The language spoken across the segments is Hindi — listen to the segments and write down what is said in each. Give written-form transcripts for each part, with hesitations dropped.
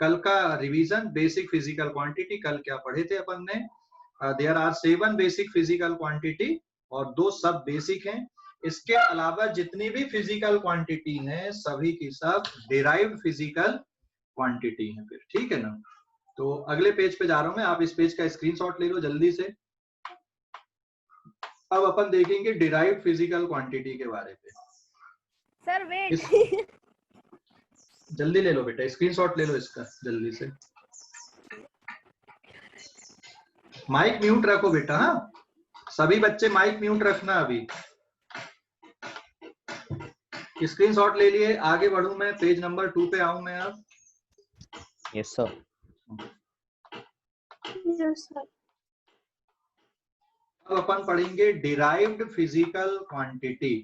कल का रिवीजन, बेसिक फिजिकल क्वांटिटी, कल क्या पढ़े थे अपन ने? There are 7 basic physical quantity और 2 सब बेसिक हैं। इसके अलावा जितनी भी फिजिकल क्वांटिटी हैं सभी की सब डिराइव्ड फिजिकल क्वांटिटी हैं फिर, ठीक है ना। तो अगले पेज पे जा रहा हूं मैं, आप इस पेज का स्क्रीनशॉट ले लो जल्दी से। अब अपन देखेंगे डिराइव्ड फिजिकल क्वांटिटी के बारे में। सर वेट जल्दी ले लो बेटा, स्क्रीनशॉट ले लो इसका जल्दी से। माइक म्यूट रखो बेटा, हाँ सभी बच्चे माइक म्यूट रखना। अभी स्क्रीनशॉट ले लिए, आगे बढ़ूं मैं, पेज नंबर 2 पे आऊं मैं अब। Yes sir. Yes sir. अब अपन पढ़ेंगे derived physical quantity.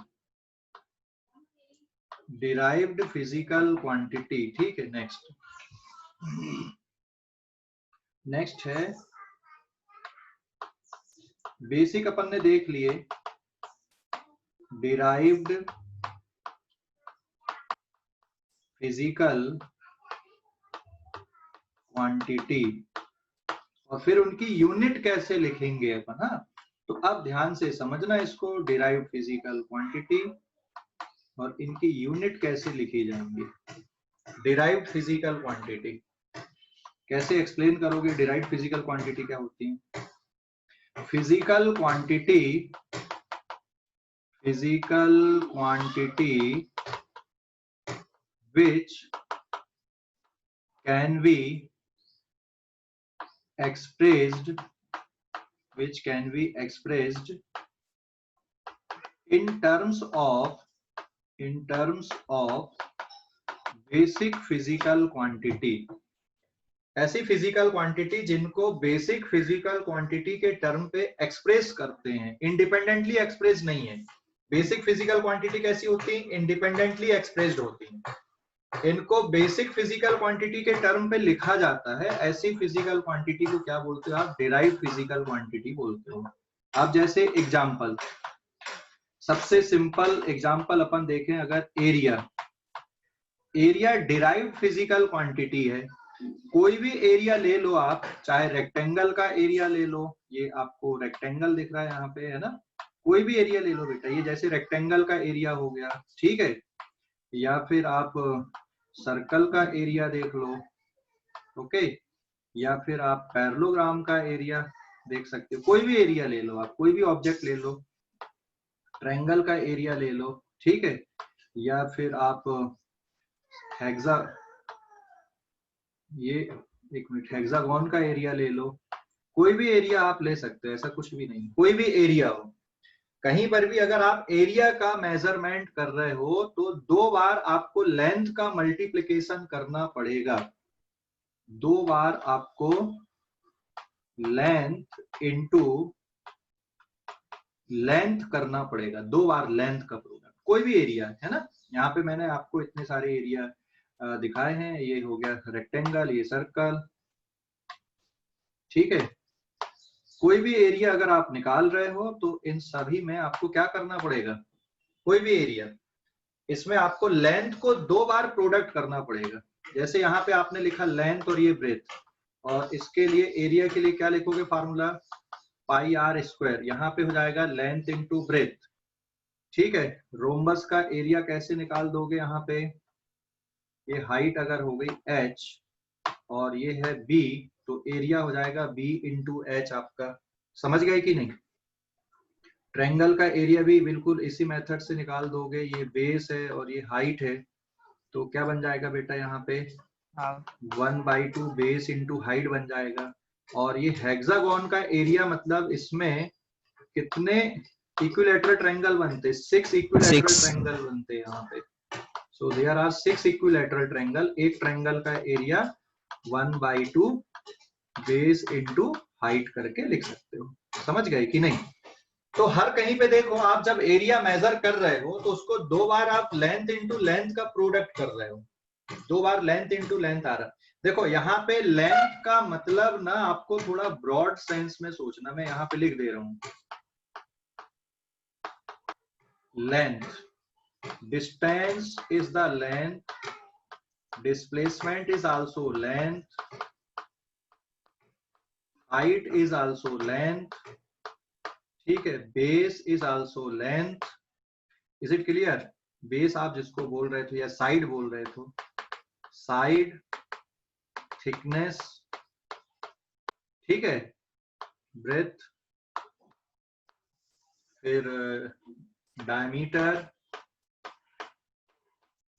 Derived physical quantity, ठीक है। नेक्स्ट है बेसिक, अपन ने देख लिए डिराइव्ड फिजिकल क्वांटिटी और फिर उनकी यूनिट कैसे लिखेंगे अपन। हाँ, तो अब ध्यान से समझना इसको, डिराइव्ड फिजिकल क्वांटिटी और इनकी यूनिट कैसे लिखी जाएंगी। डिराइव्ड फिजिकल क्वांटिटी कैसे एक्सप्लेन करोगे? डिराइव्ड फिजिकल क्वांटिटी क्या होती है? Physical quantity which can be expressed in terms of basic physical quantity। ऐसी फिजिकल क्वांटिटी जिनको बेसिक फिजिकल क्वांटिटी के टर्म पे एक्सप्रेस करते हैं, इंडिपेंडेंटली एक्सप्रेस नहीं है। बेसिक फिजिकल क्वांटिटी कैसी होती है? इंडिपेंडेंटली एक्सप्रेस्ड होती है। इनको बेसिक फिजिकल क्वांटिटी के टर्म पे लिखा जाता है। ऐसी फिजिकल क्वांटिटी को क्या बोलते हो आप? डिराइव्ड फिजिकल क्वांटिटी बोलते हो। अब जैसे एग्जांपल, सबसे सिंपल एग्जांपल अपन देखें, अगर एरिया डिराइव्ड फिजिकल क्वांटिटी है। कोई भी एरिया ले लो आप, चाहे रेक्टेंगल का एरिया ले लो, ये आपको रेक्टेंगल दिख रहा है यहाँ पे, है ना। कोई भी एरिया ले लो बेटा, ये जैसे रेक्टेंगल का एरिया हो गया, ठीक है। या फिर आप सर्कल का एरिया देख लो, ओके। या फिर आप पैरेललोग्राम का एरिया देख सकते हो। कोई भी एरिया ले लो आप, कोई भी ऑब्जेक्ट ले लो, ट्रायंगल का एरिया ले लो, ठीक है। या फिर आप हेक्सागोन का एरिया ले लो। कोई भी एरिया आप ले सकते हो, ऐसा कुछ भी नहीं, कोई भी एरिया हो। कहीं पर भी अगर आप एरिया का मेजरमेंट कर रहे हो तो 2 बार आपको लेंथ का मल्टीप्लिकेशन करना पड़ेगा। 2 बार आपको लेंथ इंटू लेंथ करना पड़ेगा, 2 बार लेंथ का प्रोडक्ट। कोई भी एरिया है ना, यहाँ पे मैंने आपको इतने सारे एरिया दिखाए हैं। ये हो गया रेक्टेंगल, ये सर्कल, ठीक है। कोई भी एरिया अगर आप निकाल रहे हो तो इन सभी में आपको क्या करना पड़ेगा? कोई भी एरिया, इसमें आपको लेंथ को 2 बार प्रोडक्ट करना पड़ेगा। जैसे यहाँ पे आपने लिखा लेंथ और ये ब्रेथ, और इसके लिए एरिया के लिए क्या लिखोगे फार्मूला? Pi are square. यहाँ पे हो जाएगा लेंथ इंटू ब्रेथ, ठीक है। रोम्बस का एरिया कैसे निकाल दोगे? यहाँ पे ये हाइट अगर हो गई h और ये है b, तो एरिया हो जाएगा b इंटू एच आपका। समझ गए कि नहीं? ट्रायंगल का एरिया भी बिल्कुल इसी मेथड से निकाल दोगे। ये बेस है और ये हाइट है, तो क्या बन जाएगा बेटा यहाँ पे? 1/2 बेस इंटू हाइट बन जाएगा। और ये हेक्सागोन का एरिया, मतलब इसमें कितने इक्विलैटरल ट्रायंगल बनते? 6 इक्विलैटरल ट्रायंगल बनते हैं यहाँ पे। So there are 6 equilateral triangle. एक ट्रायंगल का एरिया 1/2 बेस इंटू हाइट करके लिख सकते हो। समझ गए कि नहीं? तो हर कहीं पे देखो, आप जब एरिया मेजर कर रहे हो तो उसको 2 बार आप लेंथ इंटू लेंथ का प्रोडक्ट कर रहे हो। 2 बार लेंथ इंटू लेंथ आ रहा है। देखो यहाँ पे लेंथ का मतलब ना आपको थोड़ा ब्रॉड सेंस में सोचना। मैं यहाँ पे लिख दे रहा हूं, length, distance is the length displacement is also length, height is also length, ठीक है, base is also length. Is it clear? base आप जिसको बोल रहे थे या side बोल रहे थे, side thickness, ठीक है, breadth, फिर diameter,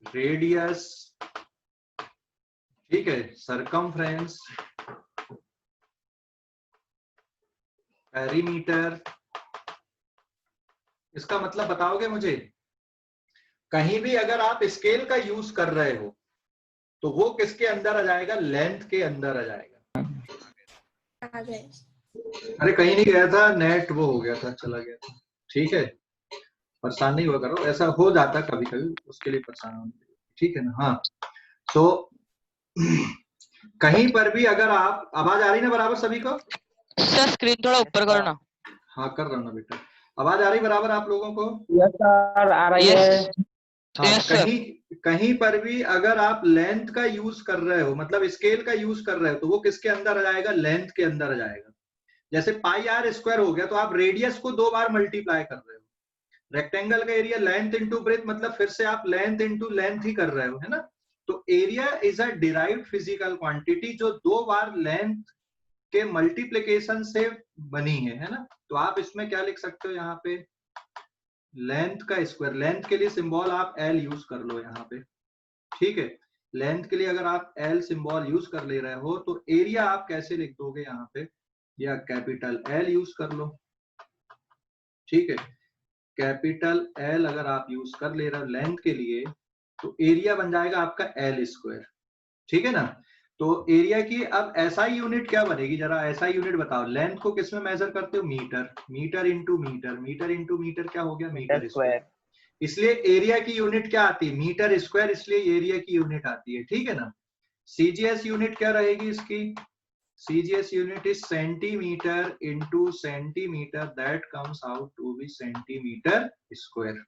radius, ठीक है, circumference, पेरीमीटर. इसका मतलब बताओगे मुझे? कहीं भी अगर आप स्केल का यूज कर रहे हो तो वो किसके अंदर आ जाएगा? लेंथ के अंदर आ जाएगा. अरे कहीं नहीं गया था, नेट वो हो गया था, चला गया था. ठीक है, परेशान नहीं हुआ करो, ऐसा हो जाता कभी कभी, उसके लिए परेशान होने, ठीक है ना. हाँ, तो कहीं पर भी अगर आप, आवाज आ रही ना बराबर सभी को? सर स्क्रीन थोड़ा ऊपर करो ना. हाँ कर रहा हूँ ना बेटा. आवाज आ रही बराबर आप लोगों को? यस सर, आ रही है. हाँ, Yes, sir. कहीं पर भी अगर आप लेंथ का यूज कर रहे हो, मतलब स्केल का यूज कर रहे हो, तो वो किसके अंदर आ जाएगा? लेंथ के अंदर आ जाएगा. जैसे पाई आर स्क्वायर हो गया, तो आप रेडियस को 2 बार मल्टीप्लाई कर रहे हो. रेक्टेंगल का एरिया लेंथ इंटू ब्रेथ, मतलब फिर से आप लेंथ इंटू लेंथ ही कर रहे हो, है ना. तो area is a derived physical quantity जो 2 बार लेंथ के मल्टीप्लिकेशन से बनी है ना. तो आप इसमें क्या लिख सकते हो यहाँ पे? लेंथ का स्क्वायर. लेंथ के लिए सिंबल आप एल यूज कर लो यहाँ पे, ठीक है. लेंथ के लिए अगर आप एल सिंबल यूज कर ले रहे हो तो एरिया आप कैसे लिख दोगे यहाँ पे? या कैपिटल एल यूज कर लो, ठीक है. कैपिटल एल अगर आप यूज कर ले रहे हो लेंथ के लिए, तो एरिया बन जाएगा आपका एल स्क्वायर, ठीक है ना. तो एरिया की अब एसआई यूनिट क्या बनेगी? जरा एसआई यूनिट बताओ. लेंथ को किसमें मेजर करते हो? Metre. Metre into metre, metre into metre क्या हो गया? Metre square. इसलिए एरिया की यूनिट क्या आती है? मीटर स्क्वायर, इसलिए एरिया की यूनिट आती है, ठीक है ना. सीजीएस यूनिट क्या रहेगी इसकी? CGS unit is centimeter into centimeter, that comes out to be centimeter square.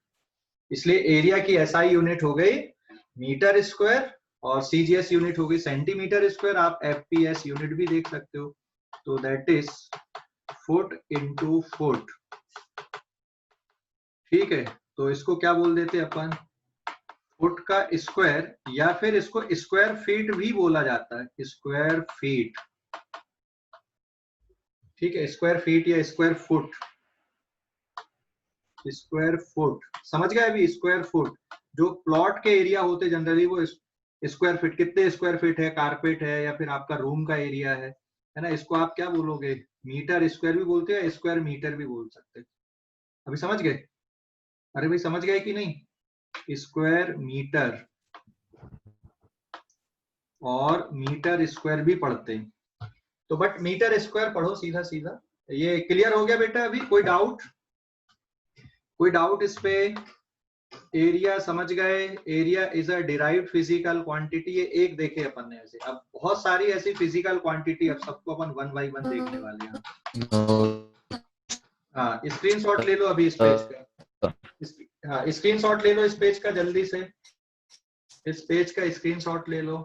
इसलिए एरिया की SI यूनिट हो गई मीटर स्क्वायर और CGS यूनिट हो गई सेंटीमीटर स्क्वायर. आप FPS यूनिट भी देख सकते हो, तो that is foot into foot, ठीक है. तो इसको क्या बोल देते अपन? फुट का स्क्वायर, या फिर इसको स्क्वायर फीट भी बोला जाता है, स्क्वायर फीट, ठीक है. स्क्वायर फीट या स्क्वायर फुट, स्क्वायर फुट समझ गए अभी? स्क्वायर फुट जो प्लॉट के एरिया होते जनरली वो स्क्वायर फीट. कितने स्क्वायर फीट है? कारपेट है या फिर आपका रूम का एरिया है ना. इसको आप क्या बोलोगे? मीटर स्क्वायर भी बोलते हैं, स्क्वायर मीटर भी बोल सकते हैं. अभी समझ गए? अरे भाई समझ गए कि नहीं? स्क्वायर मीटर और मीटर स्क्वायर भी पढ़ते हैं, तो बट मीटर स्क्वायर पढ़ो सीधा सीधा. ये क्लियर हो गया बेटा? अभी कोई डाउट? कोई डाउट इस पे? एरिया समझ गए? Area is a derived physical quantity. ये एक देखे अपन ने ऐसे. अब बहुत सारी ऐसी फिजिकल क्वांटिटी, अब सबको अपन 1 बाय 1 देखने वाले हैं. हाँ, स्क्रीनशॉट ले लो अभी इस पेज का. हाँ, स्क्रीनशॉट ले लो इस पेज का जल्दी से. इस पेज का स्क्रीनशॉट ले लो.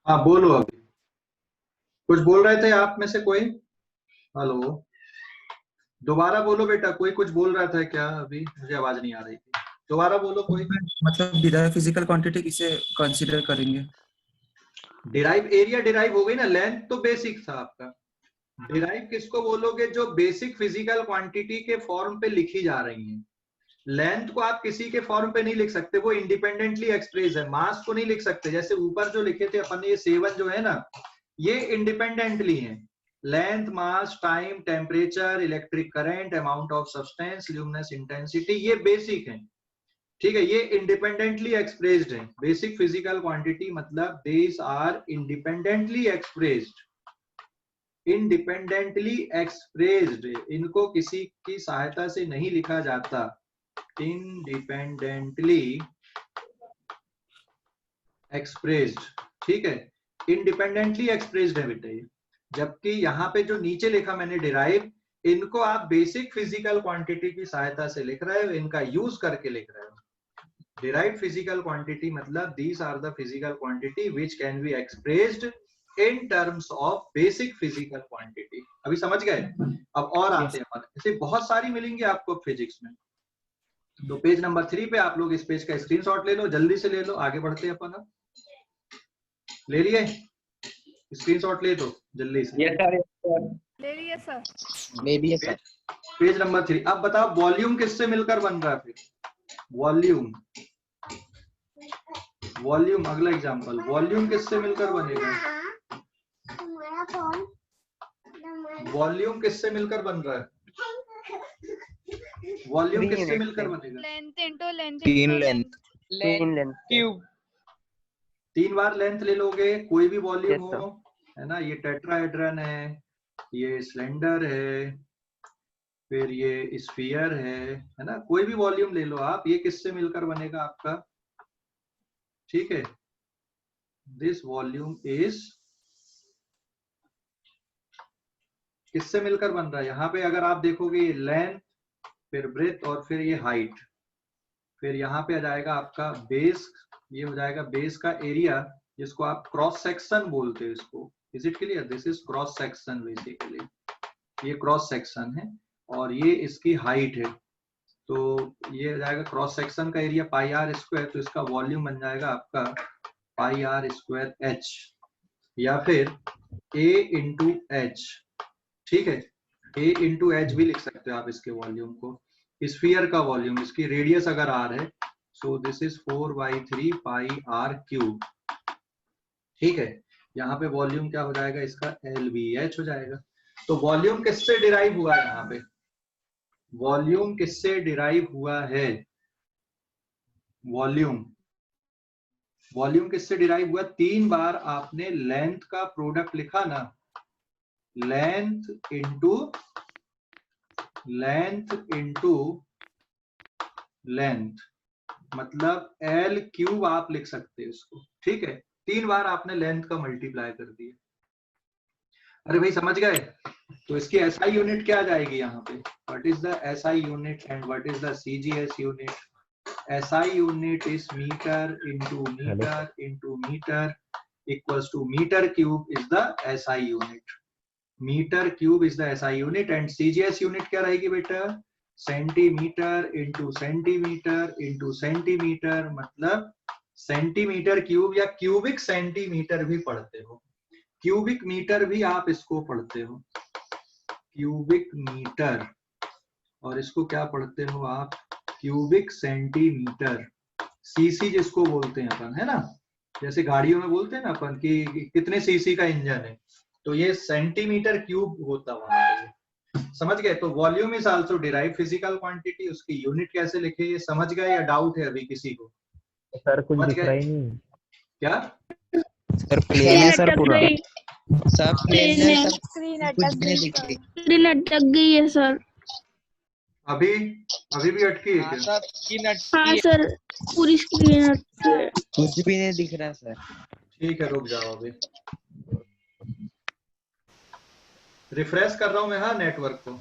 हाँ बोलो. अभी कुछ बोल रहे थे आप में से कोई? हेलो, दोबारा बोलो बेटा. कोई कुछ बोल रहा था क्या? अभी मुझे आवाज नहीं आ रही थी. दोबारा बोलो कोई. मतलब डिराइव फिजिकल क्वांटिटी किसे कंसीडर करेंगे? डिराइव एरिया डिराइव हो गई ना. लेंथ तो बेसिक था आपका. डिराइव किसको बोलोगे? जो बेसिक फिजिकल क्वांटिटी के फॉर्म पे लिखी जा रही है. लेंथ को आप किसी के फॉर्म पे नहीं लिख सकते, वो इंडिपेंडेंटली एक्सप्रेस है. मास को नहीं लिख सकते. जैसे ऊपर जो लिखे थे अपन, ये 7 जो है ना, ये इंडिपेंडेंटली है. Length, mass, time, temperature, electric current, amount of substance, luminous intensity, ये बेसिक है, ठीक है. ये इंडिपेंडेंटली एक्सप्रेस्ड है. बेसिक फिजिकल क्वांटिटी मतलब these are independently expressed. Independently expressed, इनको किसी की सहायता से नहीं लिखा जाता. इंडिपेंडेंटली एक्सप्रेस्ड, ठीक है, इंडिपेंडेंटली एक्सप्रेस्ड है बेटा ये। जबकि यहाँ पे जो नीचे लिखा मैंने डिराइव, इनको आप बेसिक फिजिकल क्वांटिटी की सहायता से लिख रहे हो, इनका यूज करके लिख रहे हो। डिराइव्ड फिजिकल क्वांटिटी मतलब these are the physical quantity which can be expressed in terms of basic physical quantity. अभी समझ गए? अब और आते हैं अपन, ऐसे बहुत सारी मिलेंगी आपको फिजिक्स में। तो पेज नंबर 3 पे आप लोग इस पेज का स्क्रीनशॉट ले लो, जल्दी से ले लो, आगे बढ़ते हैं अपन। ले लिए स्क्रीनशॉट? ले दो जल्दी से। यस सर, ले लिए सर। ले लिए सर। Page number 3। अब बताओ वॉल्यूम किससे मिलकर बन रहा है? फिर वॉल्यूम, वॉल्यूम अगला एग्जांपल, वॉल्यूम किससे मिलकर बनेगा? वॉल्यूम किससे मिलकर बन रहा है? वॉल्यूम किससे मिलकर बनेगा? लेंथ इनटू लेंथ तीन लेंथ, तीन लेंथ क्यूब। 3 बार लेंथ ले लोगे, कोई भी वॉल्यूम Yes, हो, है ना। ये टेट्राहेड्रन है, ये सिलेंडर है, फिर ये स्फीयर है ना, कोई भी वॉल्यूम ले लो आप, ये किससे मिलकर बनेगा आपका? ठीक है, दिस वॉल्यूम इज किससे मिलकर बन रहा है? यहाँ पे अगर आप देखोगे ये लेंथ, फिर ब्रेथ और फिर ये हाइट, फिर यहाँ पे आ जाएगा आपका बेस, ये हो जाएगा बेस का एरिया जिसको आप क्रॉस सेक्शन बोलते हो इसको। Is it clear? This is cross section basically, ये क्रॉस सेक्शन है और ये इसकी हाइट है। तो ये हो जाएगा क्रॉस सेक्शन का एरिया पाई आर स्क्वायर, तो इसका वॉल्यूम बन जाएगा आपका पाई आर स्क्वायर एच, या फिर ए इंटू एच। ठीक है, ए इंटू एच भी लिख सकते हो आप इसके वॉल्यूम को। स्फीयर का वॉल्यूम, इसकी रेडियस अगर आर है, so this is 4/3 pi R cube. ठीक है, यहाँ पे वॉल्यूम क्या हो जाएगा इसका? एल बी एच हो जाएगा। तो वॉल्यूम किससे डिराइव हुआ है? यहाँ पे वॉल्यूम किससे डिराइव हुआ है? वॉल्यूम, वॉल्यूम किससे डिराइव हुआ? 3 बार आपने लेंथ का प्रोडक्ट लिखा ना, लेंथ इंटू लेंथ, मतलब एल क्यूब आप लिख सकते हैं इसको। ठीक है, 3 बार आपने लेंथ का मल्टीप्लाई कर दिया। अरे भाई समझ गए? तो इसकी एसआई यूनिट क्या आ जाएगी यहाँ पे? What is the SI unit and what is the CGS unit? SI unit is metre into metre equals to metre cube is the SI unit. Metre cube is the SI unit and CGS unit क्या रहेगी बेटा? सेंटीमीटर इंटू सेंटीमीटर, मतलब सेंटीमीटर क्यूब या क्यूबिक सेंटीमीटर भी पढ़ते हो, क्यूबिक मीटर भी आप इसको पढ़ते हो, क्यूबिक मीटर, और इसको क्या पढ़ते हो आप? क्यूबिक सेंटीमीटर, सीसी जिसको बोलते हैं अपन, है ना। जैसे गाड़ियों में बोलते हैं ना अपन कि कितने सीसी का इंजन है, तो ये सेंटीमीटर क्यूब होता वहां पे। समझ गए? तो volume is also derive physical quantity, उसकी यूनिट कैसे लिखे ये समझ गए या डाउट है अभी किसी को? सर कुछ दिख रहा ही नहीं। क्या सर प्लेन है सर पूरा, सब प्लेन है सर, स्क्रीन कुछ अटक भी नहीं गई दिख रही। स्क्रीन अटक गई है सर। अभी भी अटकी है हाँ क्या? सर, स्क्रीन हाँ अटकी है, सर, पूरी स्क्रीन अटकी है। कुछ भी नहीं दिख रहा सर। ठीक है, रुक जाओ, अभी रिफ्रेश कर रहा हूं मैं, हाँ, नेटवर्क को।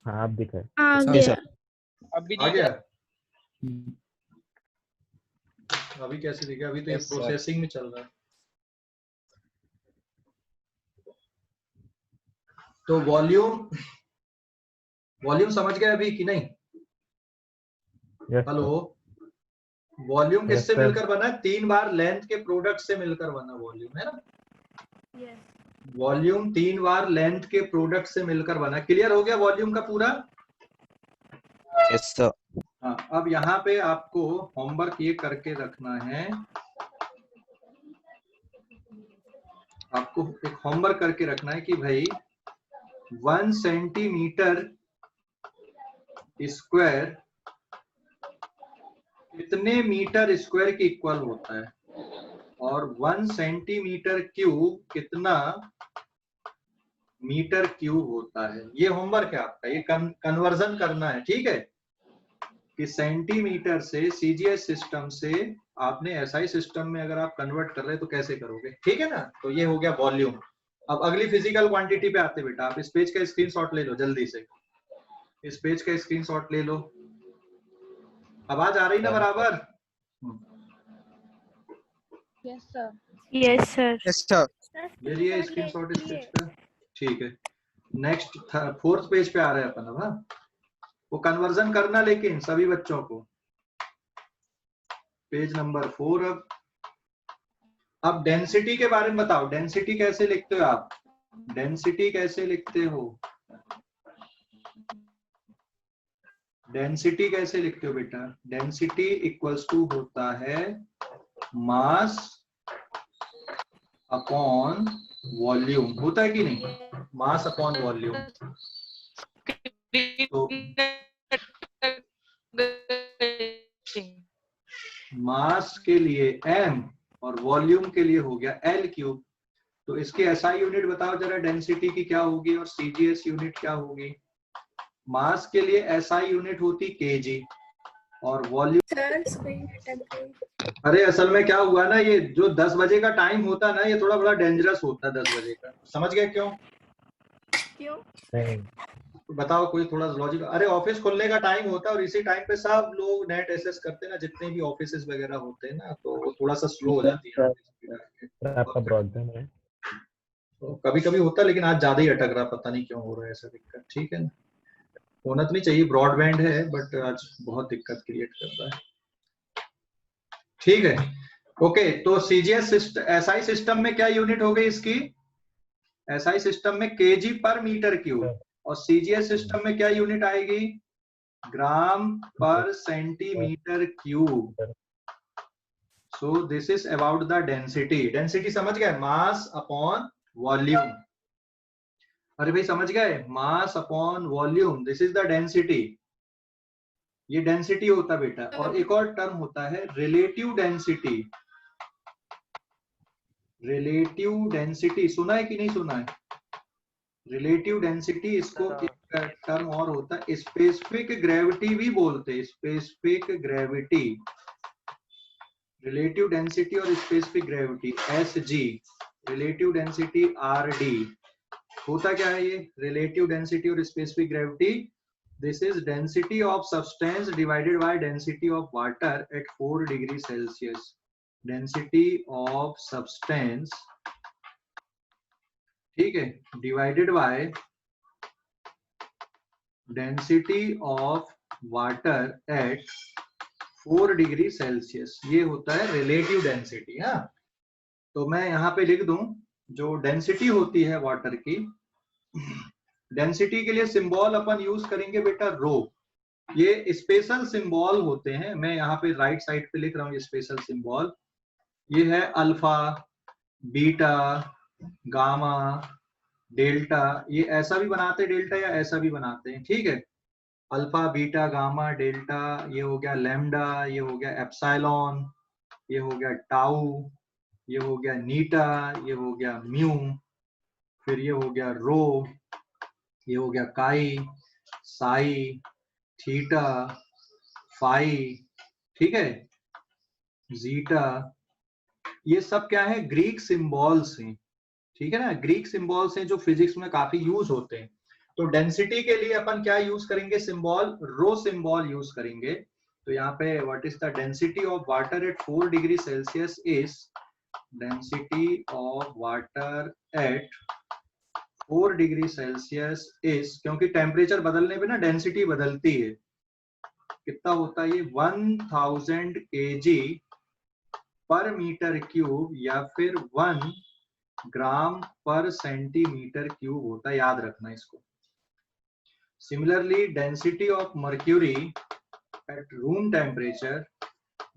हाँ अब दिख रहा है। आ सर, गया। अभी आ दिख गया? रहा अभी कैसे दिखा? अभी तो ये Yes, sir. प्रोसेसिंग में चल रहा है। तो वॉल्यूम समझ गए अभी कि नहीं? Yes, हेलो, वॉल्यूम Yes, किससे sir. मिलकर बना? 3 बार लेंथ के प्रोडक्ट से मिलकर बना वॉल्यूम, है ना। यस वॉल्यूम 3 बार लेंथ के प्रोडक्ट से मिलकर बना। क्लियर हो गया वॉल्यूम का पूरा? Yes sir. हाँ, अब यहाँ पे आपको होमवर्क ये करके रखना है, आपको एक होमवर्क करके रखना है कि भाई 1 सेंटीमीटर स्क्वायर कितने मीटर स्क्वायर के इक्वल होता है और 1 सेंटीमीटर क्यूब कितना मीटर क्यूब होता है। ये होमवर्क है आपका, ये कन्वर्जन करना है, ठीक है, कि सेंटीमीटर से सीजीएस सिस्टम से आपने एसआई सिस्टम में अगर आप कन्वर्ट कर रहे हैं तो कैसे करोगे, ठीक है ना। तो ये हो गया वॉल्यूम। अब अगली फिजिकल क्वांटिटी पे आते बेटा, आप इस पेज का स्क्रीनशॉट ले लो जल्दी से, इस पेज का स्क्रीनशॉट ले लो। आवाज आ रही ना बराबर? Yes sir. Yes, sir. Yes, sir. ले लिए स्क्रीनशॉट इस पेज का, ठीक है। नेक्स्ट फोर्थ पेज पे आ रहे हैं अपन अब। हाँ, वो कन्वर्जन करना लेकिन सभी बच्चों को, पेज नंबर 4। अब डेंसिटी के बारे में बताओ, डेंसिटी कैसे लिखते हो आप? डेंसिटी कैसे लिखते हो? डेंसिटी कैसे लिखते हो बेटा? डेंसिटी इक्वल्स टू होता है मास अपॉन वॉल्यूम, होता है कि नहीं? Mass upon volume. तो मास के लिए m और वॉल्यूम के लिए हो गया L क्यूब। तो इसकी एसआई यूनिट बताओ जरा, डेंसिटी की क्या होगी और सीजीएस यूनिट क्या होगी? मास के लिए एसआई यूनिट होती केजी और वॉल्यूम। अरे असल में क्या हुआ ना, ये जो 10 बजे का टाइम होता ना, ये थोड़ा बड़ा डेंजरस होता है 10 बजे का, समझ गए क्यों? नहीं, बताओ कोई थोड़ा लॉजिक। अरे ऑफिस खुलने का टाइम होता है और इसी टाइम पे सब लोग नेट एक्सेस करते हैं ना, जितने भी ऑफिस वगैरह होते हैं ना, तो वो थोड़ा सा स्लो हो जाती है। सर आपका ब्रॉडबैंड है। तो कभी कभी होता है, लेकिन आज ज्यादा ही अटक रहा, पता नहीं क्यों हो रहा है ऐसा दिक्कत, ठीक है ना। होना तो नहीं चाहिए, ब्रॉडबैंड है, बट आज बहुत दिक्कत क्रिएट कर रहा है, ठीक है। ओके, तो सीजीएस एसआई सिस्टम में क्या यूनिट हो गई इसकी? एसआई सिस्टम में केजी पर मीटर क्यूब, और सीजीएस सिस्टम में क्या यूनिट आएगी? ग्राम per centimetre cube. So this is about the density. Density समझ गए? Mass upon volume. अरे भाई समझ गए? Mass upon volume, this is the density. ये डेंसिटी होता बेटा। और एक और टर्म होता है रिलेटिव डेंसिटी। रिलेटिव डेंसिटी सुना है कि नहीं सुना है? रिलेटिव डेंसिटी, इसको एक टर्म और होता है स्पेसिफिक ग्रेविटी भी बोलते हैं। स्पेसिफिक ग्रेविटी, रिलेटिव डेंसिटी और specific gravity SG, relative density RD. होता क्या है ये रिलेटिव डेंसिटी और specific gravity? This is density of substance divided by density of water at 4 degree Celsius. Density of substance, ठीक है, divided by density of water at 4 degree Celsius. ये होता है रिलेटिव डेंसिटी। हाँ, तो मैं यहाँ पे लिख दूं, जो डेंसिटी होती है वाटर की, डेंसिटी के लिए सिंबल अपन यूज करेंगे बेटा रो। ये स्पेशल सिंबल होते हैं, मैं यहाँ पे राइट साइड पे लिख रहा हूँ ये स्पेशल सिंबल। ये है अल्फा, बीटा, गामा, डेल्टा। ये ऐसा भी बनाते हैं डेल्टा या ऐसा भी बनाते हैं, ठीक है। अल्फा, बीटा, गामा, डेल्टा, ये हो गया लैम्डा, ये हो गया एप्सिलॉन, ये हो गया टाउ, ये हो गया नीटा, ये हो गया म्यू, फिर ये हो गया रो, ये हो गया काई, साई, थीटा, फाई, ठीक है, जीटा। ये सब क्या है? ग्रीक सिंबल्स हैं, ठीक है ना। ग्रीक सिंबल्स हैं जो फिजिक्स में काफी यूज होते हैं। तो डेंसिटी के लिए अपन क्या यूज करेंगे? सिंबल रो सिंबल यूज करेंगे। तो यहाँ पे what is the density of water at 4 degree Celsius is, density of water at 4 degree Celsius is, क्योंकि टेम्परेचर बदलने पे ना डेंसिटी बदलती है। कितना होता है ये? 1000 kg पर मीटर क्यूब या फिर 1 ग्राम पर सेंटीमीटर क्यूब होता है, याद रखना इसको। Similarly density of mercury at room temperature,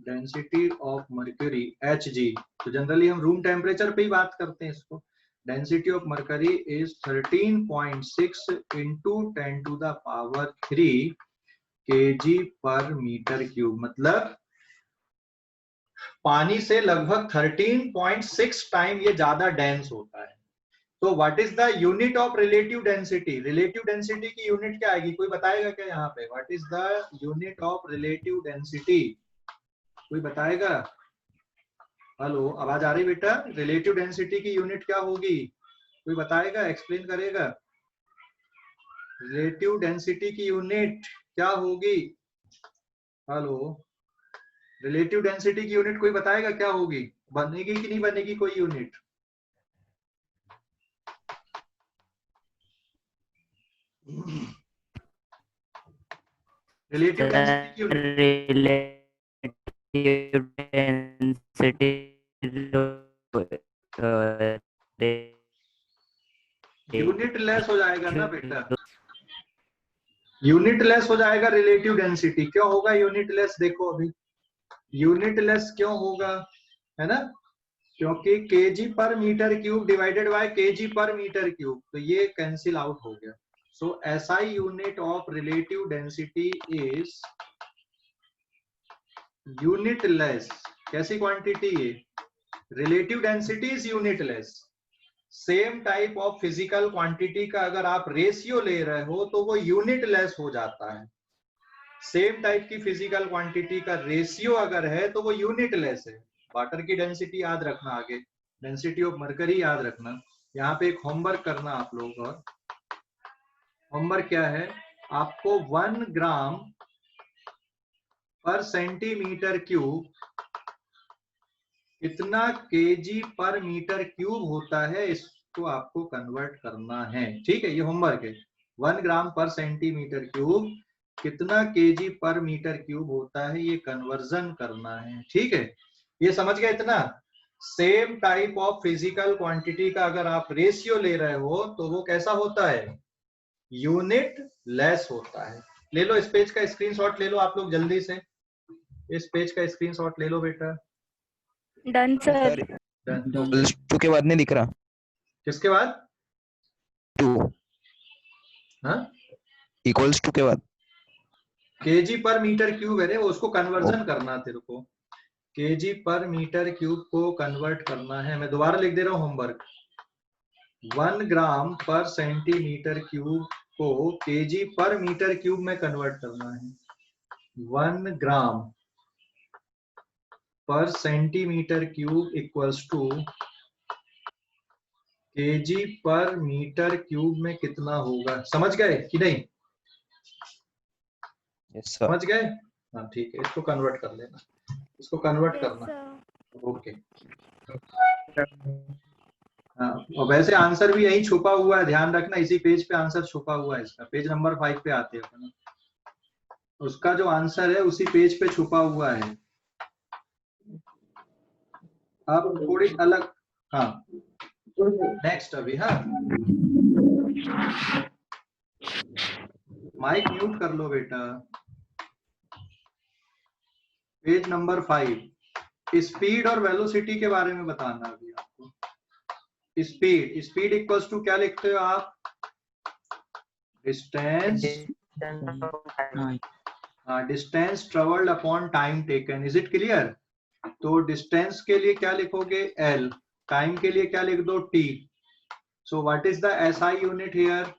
density of mercury Hg, तो जनरली हम रूम टेम्परेचर पे ही बात करते हैं इसको। Density of mercury is 13.6 into 10 to the power 3 kg per metre cube. मतलब पानी से लगभग 13.6 टाइम ये ज्यादा डेंस होता है। तो what is the unit of relative density? Relative density की यूनिट क्या आएगी? कोई बताएगा क्या यहाँ पे? What is the unit of relative density? कोई बताएगा? हेलो, आवाज आ रही बेटा? रिलेटिव डेंसिटी की यूनिट क्या होगी? कोई बताएगा, एक्सप्लेन करेगा? रिलेटिव डेंसिटी की यूनिट क्या होगी? हेलो, रिलेटिव डेंसिटी की यूनिट कोई बताएगा क्या होगी? बनेगी कि नहीं बनेगी कोई यूनिट? रिलेटिव डेंसिटी की यूनिट लेस हो जाएगा ना बेटा, यूनिट लेस हो जाएगा रिलेटिव डेंसिटी। क्यों होगा यूनिट लेस? देखो अभी यूनिट लेस क्यों होगा, है ना? क्योंकि KG per metre cube divided by KG per metre cube, तो ये कैंसिल आउट हो गया। So SI unit of relative density is unitless. कैसी क्वांटिटी है? Relative density is unitless. Same type of physical quantity का अगर आप रेशियो ले रहे हो तो वो यूनिट लेस हो जाता है। सेम टाइप की फिजिकल क्वांटिटी का रेशियो अगर है तो वो यूनिट लेस है। वाटर की डेंसिटी याद रखना, आगे डेंसिटी ऑफ मरकरी याद रखना। यहाँ पे एक होमवर्क करना आप लोग, और होमवर्क क्या है? आपको 1 ग्राम पर सेंटीमीटर क्यूब कितना केजी पर मीटर क्यूब होता है, इसको आपको कन्वर्ट करना है। ठीक है, ये होमवर्क है। 1 ग्राम पर सेंटीमीटर क्यूब कितना केजी पर मीटर क्यूब होता है, ये कन्वर्जन करना है। ठीक है, ये समझ गए इतना? Same type of physical quantity का अगर आप रेशियो ले रहे हो तो वो कैसा होता है? यूनिट लेस होता है। ले लो इस पेज का स्क्रीनशॉट, ले लो आप लोग जल्दी से, इस पेज का स्क्रीनशॉट ले लो बेटा। Done sir. टू के बाद नहीं दिख रहा। किसके बाद? 2 हाँ, इक्वल्स 2 के बाद केजी पर मीटर क्यूब है रे, वो उसको कन्वर्जन करना तेरे को। केजी पर मीटर क्यूब को कन्वर्ट करना है। मैं दोबारा लिख दे रहा हूँ homework. 1 gram per centimetre cube को केजी पर मीटर क्यूब में कन्वर्ट करना है। 1 gram per centimetre cube equals to kg per metre cube में कितना होगा? समझ गए कि नहीं? Yes sir. समझ गए? हाँ ठीक है, इसको कन्वर्ट कर लेना, इसको कन्वर्ट करना। ओके हाँ, और वैसे आंसर भी यही छुपा हुआ है, ध्यान रखना, इसी पेज पे आंसर छुपा हुआ है। इसका पेज नंबर 5 पे आते हैं अपन, उसका जो आंसर है उसी पेज पे छुपा हुआ है। अब थोड़ी अलग, हाँ नेक्स्ट अभी, हाँ माइक म्यूट कर लो बेटा। पेज नंबर 5, स्पीड और वेलोसिटी के बारे में बताना अभी आपको। स्पीड, स्पीड इक्वल्स टू क्या लिखते हो आप? Distance, distance travelled upon time taken. Is it clear? तो डिस्टेंस के लिए क्या लिखोगे? L, टाइम के लिए क्या लिख दो? T। So what is the SI unit here?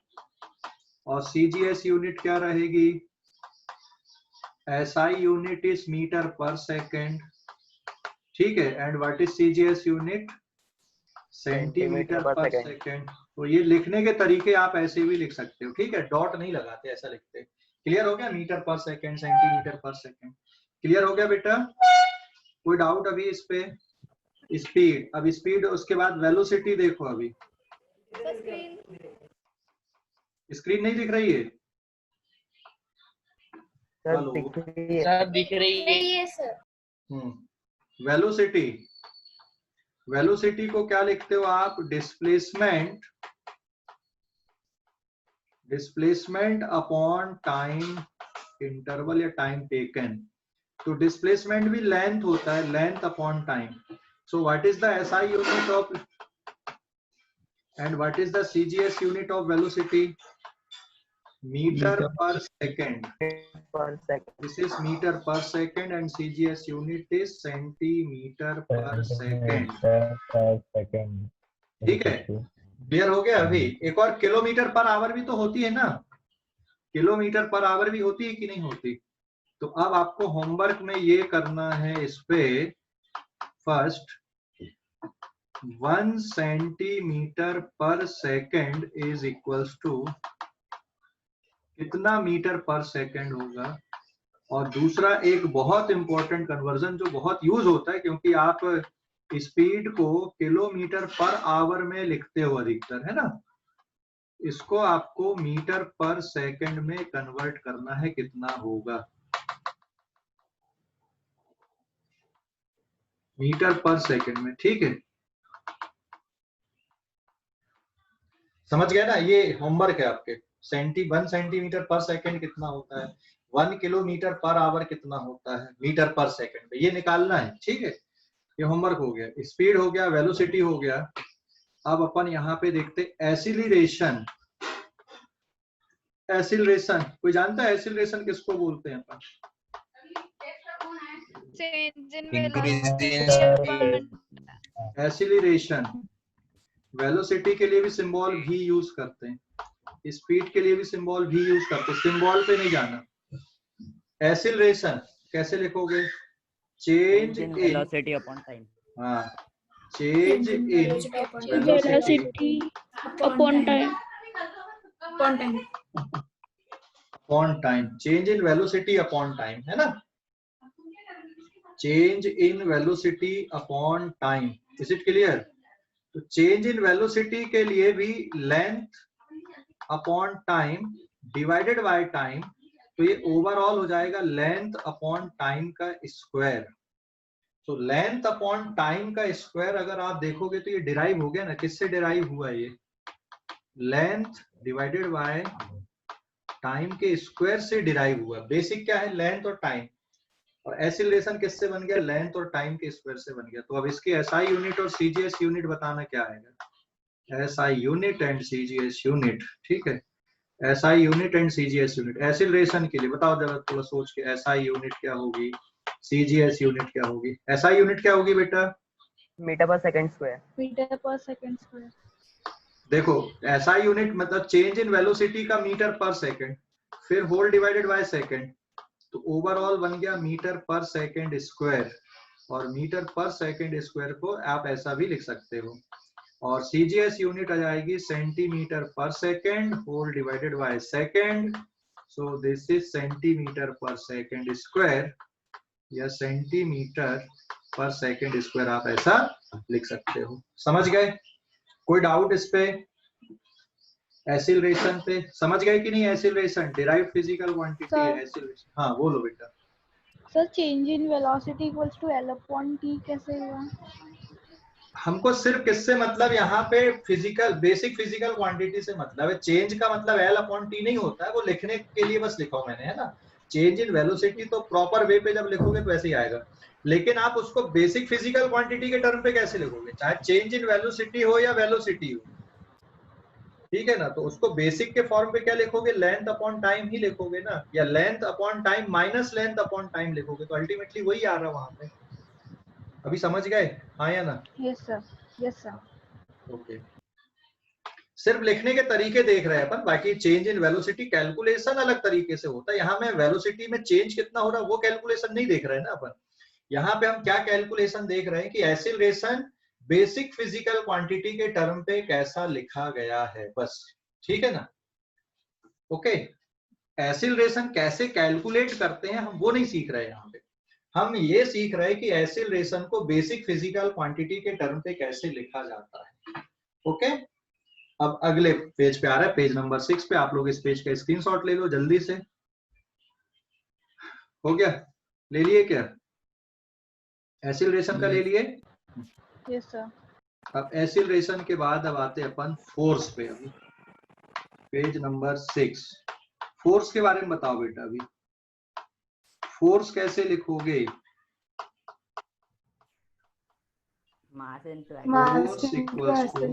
और CGS यूनिट क्या रहेगी? SI unit is metre per second, ठीक है, and what is CGS unit? Centimetre per second. तो ये लिखने के तरीके आप ऐसे भी लिख सकते हो, ठीक है, डॉट नहीं लगाते, ऐसा लिखते। क्लियर हो गया? Metre per second, centimetre per second. Clear हो गया बेटा? कोई डाउट अभी इस पे? स्पीड, अब स्पीड, उसके बाद वेलोसिटी देखो। अभी स्क्रीन नहीं दिख रही है? सर दिख रही है सर। वेलोसिटी, वेलोसिटी को क्या लिखते हो आप? Displacement, displacement upon time interval या टाइम टेकन। तो डिस्प्लेसमेंट भी लेंथ होता है, length upon time. So what is the SI unit of And what is the CGS unit of velocity? Meter per second. per second. This is meter per second and CGS unit is centimeter per second. ठीक है, क्लियर हो गया? अभी एक और किलोमीटर पर आवर भी तो होती है ना, किलोमीटर पर आवर भी होती है कि नहीं होती? तो अब आपको होमवर्क में ये करना है इस पे, first 1 centimetre per second is equals to कितना मीटर पर सेकंड होगा। और दूसरा एक बहुत इंपॉर्टेंट कन्वर्जन जो बहुत यूज होता है, क्योंकि आप स्पीड को किलोमीटर पर आवर में लिखते हो अधिकतर, है ना, इसको आपको मीटर पर सेकंड में कन्वर्ट करना है, कितना होगा मीटर पर सेकंड में। ठीक है, समझ गए ना? ये होमवर्क है आपके। 1 सेंटीमीटर पर सेकंड कितना होता है, 1 किलोमीटर पर आवर कितना होता है मीटर पर सेकंड में, ये निकालना है। ठीक है, ये होमवर्क हो गया, स्पीड हो गया, वेलोसिटी हो गया। अब अपन यहाँ पे देखते एसिलरेशन। एसिलरेशन कोई जानता है एसिलरेशन किसको बोलते हैं अपन? एसिलरेशन वेलोसिटी के लिए भी सिंबल भी यूज करते हैं, स्पीड के लिए भी सिंबल भी यूज करते हैं, सिंबल पे नहीं जाना। एसिलरेशन कैसे लिखोगे? Change in velocity upon time. हाँ, change in velocity upon time. Upon time, change in velocity upon time, है ना? Change in velocity upon time, is it clear? तो चेंज इन वेलोसिटी के लिए भी length upon time divided by time, तो ये ओवरऑल हो जाएगा लेंथ अपॉन टाइम का स्क्वायर। तो लेंथ अपॉन टाइम का स्क्वायर अगर आप देखोगे तो ये डिराइव हो गया ना, किससे डिराइव हुआ? ये लेंथ डिवाइडेड बाय टाइम के स्क्वायर से डिराइव हुआ। बेसिक क्या है? लेंथ और टाइम। और एसिलरेशन किससे बन गया? लेंथ और टाइम के स्क्वायर से बन गया। तो अब इसकी एसआई यूनिट और सीजीएस यूनिट बताना क्या आएगा? SI unit and CGS unit. ठीक है, SI unit and CGS unit acceleration के लिए बताओ जरा थोड़ा सोच के, एसआई यूनिट क्या होगी, सीजीएस यूनिट क्या होगी? एसआई यूनिट क्या होगी बेटा? मीटर पर सेकंड स्क्वायर। मीटर पर सेकंड स्क्वायर। देखो एसआई यूनिट मतलब चेंज इन वेलोसिटी का मीटर पर सेकंड, फिर होल डिवाइडेड बाय सेकंड, तो ओवरऑल बन गया मीटर पर सेकंड स्क्वायर। और मीटर पर सेकंड स्क्वायर को आप ऐसा भी लिख सकते हो। और सीजीएस यूनिट आ जाएगी centimetre per second whole divided by second. So this is centimetre per second square या सेंटीमीटर पर सेकंड स्क्वायर, आप ऐसा लिख सकते हो। समझ गए? कोई डाउट इस पे? एसिलरेशन पे समझ गए कि नहीं? एसिलरेशन डिराइव्ड फिजिकल क्वांटिटी है एसिलरेशन। हाँ बोलो बेटा। Sir change in velocity equals to L upon T कैसे हुआ? हमको सिर्फ किससे मतलब, यहाँ पे फिजिकल बेसिक फिजिकल क्वांटिटी से मतलब है। चेंज का मतलब L अपॉन T नहीं होता है, वो लिखने के लिए बस लिखा मैंने, है ना। चेंज इन वेलोसिटी तो प्रॉपर वे पे जब लिखोगे तो ऐसे ही आएगा, लेकिन आप उसको बेसिक फिजिकल क्वांटिटी के टर्म पे कैसे लिखोगे? चाहे चेंज इन वेलोसिटी हो या वेलोसिटी हो, ठीक है ना। तो उसको बेसिक के फॉर्म पे क्या लिखोगे? लेंथ अपॉन टाइम ही लिखोगे ना, या length upon time minus length upon time लिखोगे, तो अल्टीमेटली वही आ रहा वहां पे। अभी समझ गए? हाँ या ना? Yes sir, yes sir. Okay, सिर्फ लिखने के तरीके देख रहे हैं अपन, बाकी चेंज इन वेलोसिटी कैलकुलेशन अलग तरीके से होता है। यहाँ में वेलोसिटी में चेंज कितना हो रहा है वो कैलकुलेशन नहीं देख रहे हैं ना अपन। यहाँ पे हम क्या कैलकुलेशन देख रहे हैं कि एसिलरेशन बेसिक फिजिकल क्वांटिटी के टर्म पे कैसा लिखा गया है, बस। ठीक है ना? ओके, एसिलरेशन कैसे कैलकुलेट करते हैं हम वो नहीं सीख रहे हैं यहाँ पे। हम ये सीख रहे हैं कि एसिलरेशन को बेसिक फिजिकल क्वांटिटी के टर्म पे कैसे लिखा जाता है। ओके, अब अगले पेज पे आ रहा है, पेज नंबर 6 पे। आप लोग इस पेज का स्क्रीनशॉट ले लो जल्दी से। हो गया? ले लिए क्या? एसिलरेशन का ले लिए? Yes sir. अब एसिलरेशन के बाद अब आते हैं अपन फोर्स पे। अभी पेज नंबर 6, फोर्स के बारे में बताओ बेटा। अभी फोर्स कैसे लिखोगे? Mass into force equals to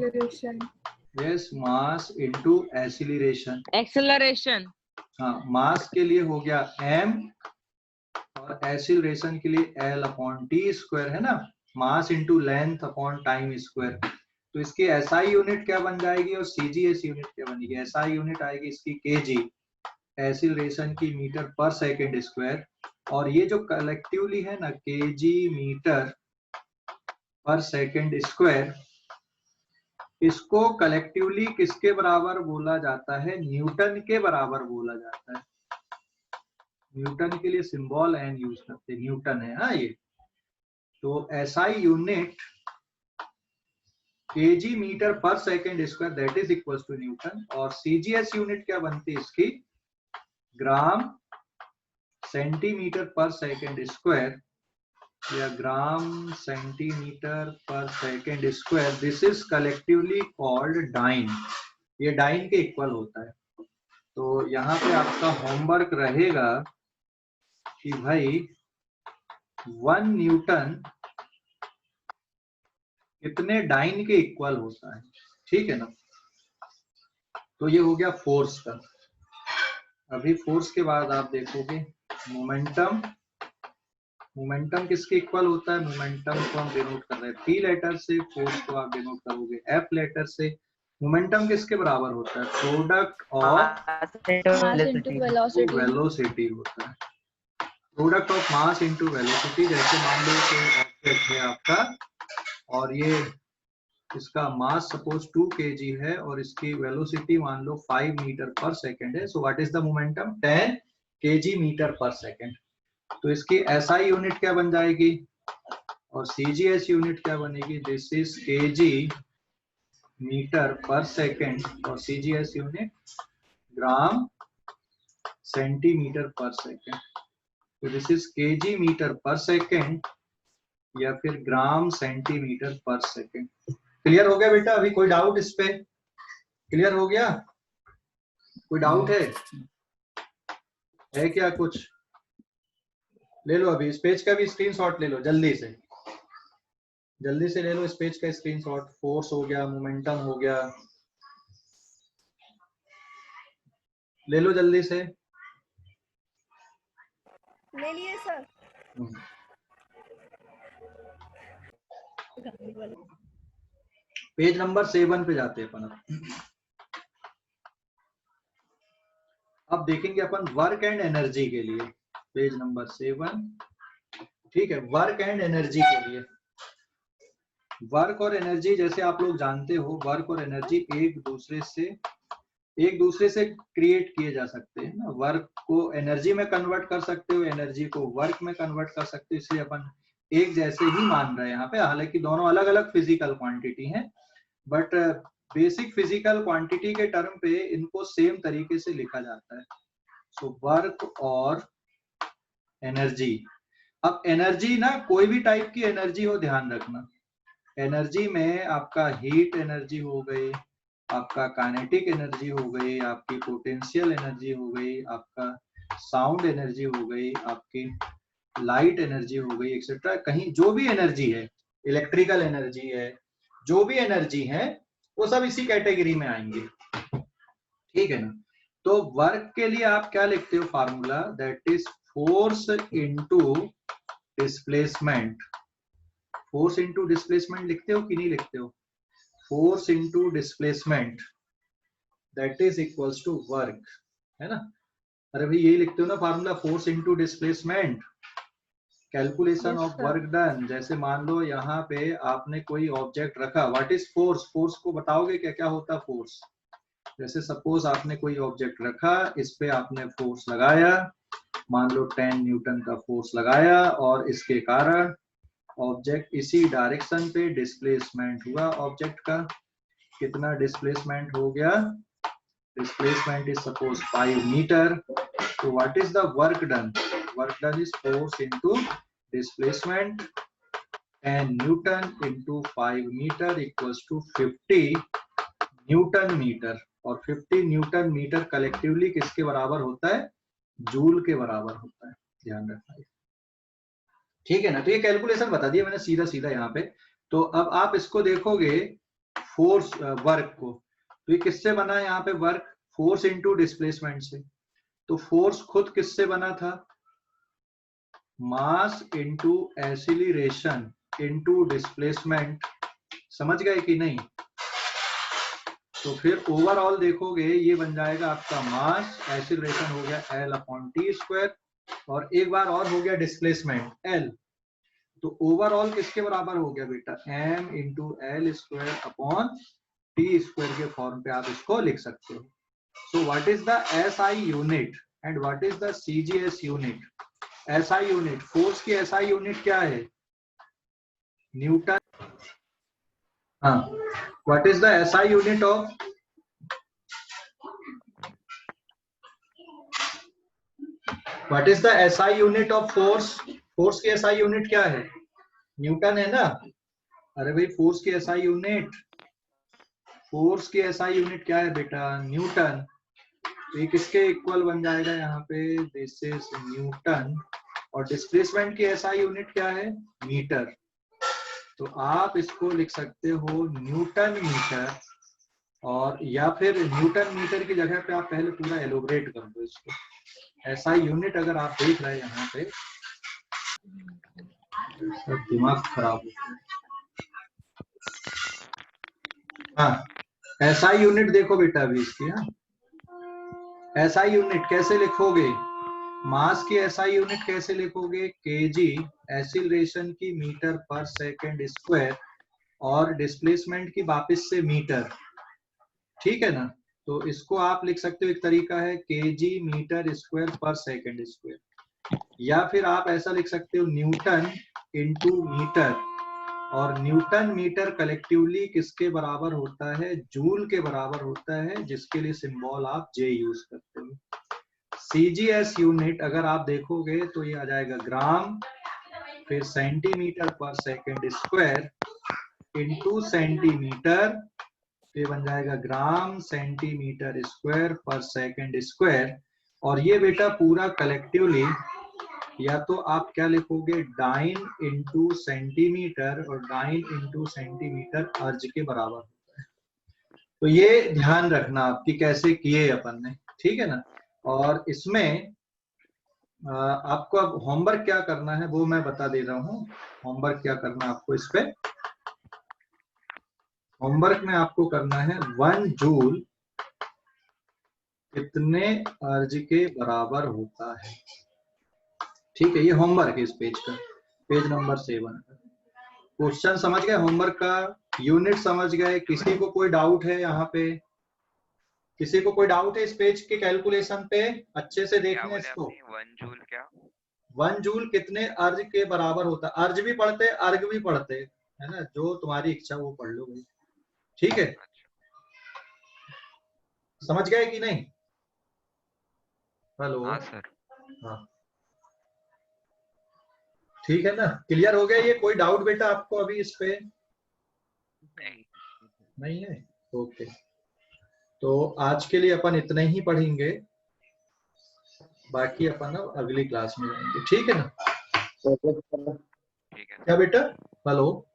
yes, mass into acceleration. Acceleration. हाँ, मास के लिए हो गया m और एक्सीलरेशन के लिए L/t² है ना, mass into length upon time square. तो इसकी SI यूनिट क्या बन जाएगी और CGS यूनिट क्या बनेगी? SI यूनिट आएगी इसकी kg, एक्सीलरेशन की मीटर पर सेकेंड स्क्वायर, और ये जो कलेक्टिवली है ना kg metre per second square, इसको कलेक्टिवली किसके बराबर बोला जाता है? न्यूटन के बराबर बोला जाता है। न्यूटन के लिए सिंबल एन यूज करते हैं, न्यूटन है हाँ ये। तो SI unit kg metre per second square that is equal to newton, और CGS यूनिट क्या बनती है इसकी? Gram centimetre per second square या gram centimetre per second square. This is collectively called dyne. ये डाइन के इक्वल होता है। तो यहाँ पे आपका होमवर्क रहेगा कि भाई 1 न्यूटन कितने डाइन के इक्वल होता है, ठीक है ना। तो ये हो गया फोर्स का। अभी फोर्स के बाद आप देखोगे मोमेंटम। मोमेंटम किसके इक्वल होता है? मोमेंटम को हम डिनोट कर रहे हैं P लेटर से, फोर्स को आप डिनोट करोगे F लेटर से। मोमेंटम किसके बराबर होता है? Product of mass into velocity. Velocity होता है। Product of mass into velocity. जैसे मान लो कोई ऑब्जेक्ट है आपका और ये इसका मास सपोज 2 kg है और इसकी वेलोसिटी मान लो 5 मीटर पर सेकेंड है। So what is the momentum? 10 kg metre per second. तो इसकी SI यूनिट क्या बन जाएगी और CGS यूनिट क्या बनेगी? This is kg metre per second और CGS यूनिट ग्राम सेंटीमीटर पर सेकेंड। तो this is kg metre per second या फिर ग्राम सेंटीमीटर पर सेकेंड। क्लियर हो गया बेटा? अभी कोई डाउट इस पे? क्लियर हो गया? कोई डाउट है क्या कुछ? ले लो अभी इस पेज का भी स्क्रीनशॉट ले लो, जल्दी से ले लो इस पेज का स्क्रीनशॉट। फोर्स हो गया, मोमेंटम हो गया, ले लो जल्दी से। ले लिए सर। पेज नंबर 7 पे जाते हैं अपन। अब देखेंगे अपन वर्क एंड एनर्जी के लिए, पेज नंबर 7। ठीक है, वर्क एंड एनर्जी के लिए। वर्क और एनर्जी जैसे आप लोग जानते हो, वर्क और एनर्जी एक दूसरे से क्रिएट किए जा सकते हैं ना। वर्क को एनर्जी में कन्वर्ट कर सकते हो, एनर्जी को वर्क में कन्वर्ट कर सकते हो, इसलिए अपन एक जैसे ही मान रहे हैं यहाँ पे। हालांकि दोनों अलग अलग फिजिकल क्वांटिटी हैं, बट बेसिक फिजिकल क्वांटिटी के टर्म पे इनको सेम तरीके से लिखा जाता है। सो वर्क और एनर्जी। अब एनर्जी ना कोई भी टाइप की एनर्जी हो, ध्यान रखना। एनर्जी में आपका हीट एनर्जी हो गई, आपका काइनेटिक एनर्जी हो गई, आपकी पोटेंशियल एनर्जी हो गई, आपका साउंड एनर्जी हो गई, आपकी लाइट एनर्जी हो गई, एक्सेट्रा। कहीं जो भी एनर्जी है, इलेक्ट्रिकल एनर्जी है, जो भी एनर्जी है वो सब इसी कैटेगरी में आएंगे, ठीक है ना। तो वर्क के लिए आप क्या लिखते हो? Formula that is force into displacement. Force into displacement लिखते हो कि नहीं लिखते हो? Force into displacement that is equals to work, है ना। अरे भाई यही लिखते हो ना formula, force into displacement, calculation of work done. जैसे मान लो यहाँ पे आपने कोई ऑब्जेक्ट रखा, व्हाट इज फोर्स? फोर्स को बताओगे क्या क्या होता है फोर्स? जैसे सपोज आपने कोई ऑब्जेक्ट रखा, इस पे आपने फोर्स लगाया, मान लो 10 न्यूटन का फोर्स लगाया, और इसके कारण ऑब्जेक्ट इसी डायरेक्शन पे डिस्प्लेसमेंट हुआ। ऑब्जेक्ट का कितना डिस्प्लेसमेंट हो गया? Displacement is suppose 5 metre. तो what is the work done? Work done is force into displacement, 10 newton into 5 metre equals to 50 newton metre. और 50 न्यूटन मीटर कलेक्टिवली किसके बराबर होता है? जूल के बराबर होता है, ध्यान रखना, ठीक है ना। तो ये कैलकुलेशन बता दिया मैंने सीधा सीधा यहाँ पे। तो अब आप इसको देखोगे फोर्स वर्क को, तो ये किससे बना है यहाँ पे वर्क? फोर्स इनटू डिस्प्लेसमेंट से। तो फोर्स खुद किससे बना था? मास इनटू एक्सीलरेशन इनटू डिस्प्लेसमेंट। समझ गए कि नहीं? तो फिर ओवरऑल देखोगे ये बन जाएगा आपका मास, एक्सीलरेशन हो गया L/T², और एक बार और हो गया डिस्प्लेसमेंट L। तो ओवरऑल किसके बराबर हो गया बेटा? m इंटू L²/T² के फॉर्म पे आप इसको लिख सकते हो। सो what is the SI unit and what is the CGS unit? SI unit, force की SI यूनिट क्या है? न्यूटन। हाँ, what is the SI unit of what is the SI unit of force? Force की SI यूनिट क्या है? न्यूटन है ना? अरे भाई फोर्स की SI यूनिट, फोर्स की SI यूनिट क्या है बेटा? न्यूटन। तो ये किसके इक्वल बन जाएगा यहाँ पे? This is Newton. और डिस्प्लेसमेंट की SI यूनिट क्या है? मीटर। तो आप इसको लिख सकते हो न्यूटन मीटर, और या फिर न्यूटन मीटर की जगह पे आप पहले पूरा एलोबरेट कर दो इसको। SI यूनिट अगर आप देख रहे हैं यहाँ पे, दिमाग खराब हो गया। हाँ, SI यूनिट देखो बेटा अभी इसकी। हाँ, SI यूनिट कैसे लिखोगे? मास की SI यूनिट कैसे लिखोगे? kg एक्सीलरेशन की मीटर पर सेकंड स्क्वायर, और डिस्प्लेसमेंट की वापस से मीटर। ठीक है ना? तो इसको आप लिख सकते हो, एक तरीका है kg मीटर स्क्वायर पर सेकंड स्क्वायर, या फिर आप ऐसा लिख सकते हो न्यूटन इंटू मीटर। और न्यूटन मीटर कलेक्टिवली किसके बराबर होता है? जूल के बराबर होता है, जिसके लिए सिंबल आप J यूज करते हो। CGS यूनिट अगर आप देखोगे तो ये आ जाएगा ग्राम, फिर centimetre per second square into centimetre, ये बन जाएगा ग्राम सेंटीमीटर स्क्वायर पर सेकंड स्क्वायर। और ये बेटा पूरा कलेक्टिवली, या तो आप क्या लिखोगे? डाइन इंटू सेंटीमीटर, और डाइन इंटू सेंटीमीटर अर्ज के बराबर होता है। तो ये ध्यान रखना आपकी कैसे किए अपन ने, ठीक है ना? और इसमें आपको अब होमवर्क क्या करना है वो मैं बता दे रहा हूँ। होमवर्क क्या करना है आपको इस पे? होमवर्क में आपको करना है 1 जूल कितने अर्ज के बराबर होता है। ठीक है, ये होमवर्क है इस पेज का, पेज नंबर 7 का। क्वेश्चन समझ गए? होमवर्क का यूनिट समझ गए? किसी को कोई डाउट है यहाँ पे? किसी को कोई डाउट है इस पेज के कैलकुलेशन पे? अच्छे से देखना इसको। 1 जूल क्या? 1 जूल कितने अर्ज के बराबर होता है? अर्ज भी पढ़ते, अर्ग भी पढ़ते, है ना? जो तुम्हारी इच्छा वो पढ़ लो भाई। ठीक है, समझ गए कि नहीं? हेलो? हाँ सर। हाँ, ठीक है ना? क्लियर हो गया ये? कोई डाउट बेटा आपको अभी इस पे? नहीं है? ओके, तो आज के लिए अपन इतना ही पढ़ेंगे, बाकी अपन अब अगली क्लास में जाएंगे। ठीक है ना? ठीक है। क्या बेटा? हेलो,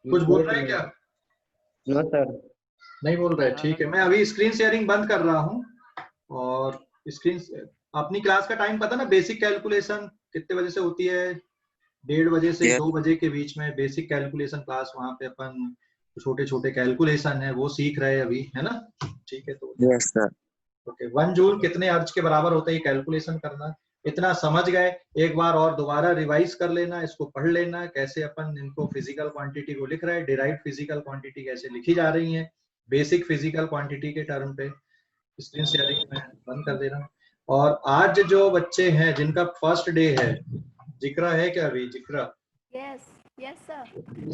कुछ बोल रहे हैं क्या? No sir. नहीं बोल रहे? ठीक है, मैं अभी स्क्रीन शेयरिंग बंद कर रहा हूँ। और स्क्रीन, अपनी क्लास का टाइम पता ना? बेसिक कैलकुलेशन कितने बजे से होती है? 1:30 बजे से 2 बजे के बीच में बेसिक कैलकुलेशन क्लास। वहां पे अपन छोटे छोटे कैलकुलेशन है वो सीख रहे हैं अभी, है ना? ठीक है, तो यस सर। ओके, 1 जूल कितने अर्ज के बराबर होता है ये कैलकुलेशन करना। इतना समझ गए? एक बार और दोबारा रिवाइज कर लेना, इसको पढ़ लेना कैसे अपन इनको फिजिकल क्वांटिटी को लिख रहे हैं, डिराइव्ड फिजिकल क्वांटिटी कैसे लिखी जा रही है, बेसिक फिजिकल क्वांटिटी के टर्म पे। स्क्रीन शेयरिंग में बंद कर दे रहा हूँ। और आज जो बच्चे हैं जिनका फर्स्ट डे है, जिक्रा है क्या अभी? जिक्रा यस यस सर।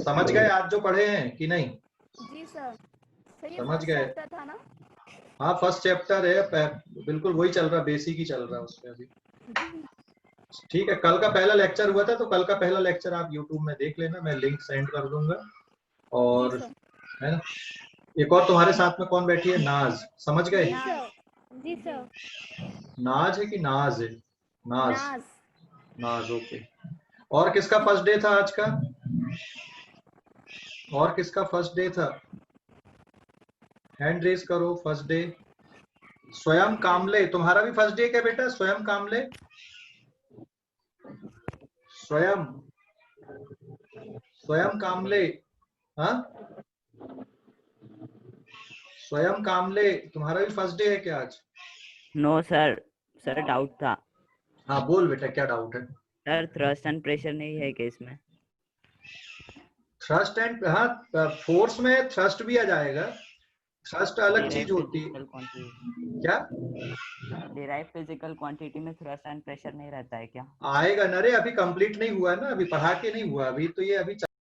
समझ गए आज जो पढ़े हैं कि नहीं? जी सर। सर ये समझ फर्स्ट गए? चैप्टर था ना? हाँ, फर्स्ट चैप्टर है, बिल्कुल वही चल रहा, बेसिक ही चल रहा है उसमें अभी। ठीक है, कल का पहला लेक्चर हुआ था, तो कल का पहला लेक्चर आप YouTube में देख लेना, मैं लिंक सेंड कर दूंगा। और जी सर। है ना? एक और तुम्हारे साथ में कौन बैठी है? नाज। समझ गए? जी सर। जी सर। नाज है कि नाज है? नाज। नाज। नाज, ओके। और किसका फर्स्ट डे था आज का? और किसका फर्स्ट डे था? हैंड रेज करो फर्स्ट डे। स्वयं कामले, तुम्हारा भी फर्स्ट डे क्या बेटा? स्वयं कामले, स्वयं स्वयं कामले, हाँ स्वयं कामले, तुम्हारा भी फर्स्ट डे है क्या आज? नो सर, सर डाउट था हाँ बोल बेटा, क्या डाउट है? सर। थ्रस्ट एंड प्रेशर नहीं है क्या इसमें? थ्रस्ट एंड, हाँ फोर्स में थ्रस्ट भी आ जाएगा, थ्रस्ट अलग चीज होती है। क्या डिराइव फिजिकल क्वांटिटी में थ्रस्ट एंड प्रेशर नहीं रहता है क्या? आएगा ना रे, अभी कंप्लीट नहीं हुआ है ना, अभी पढ़ा के नहीं हुआ, अभी तो ये अभी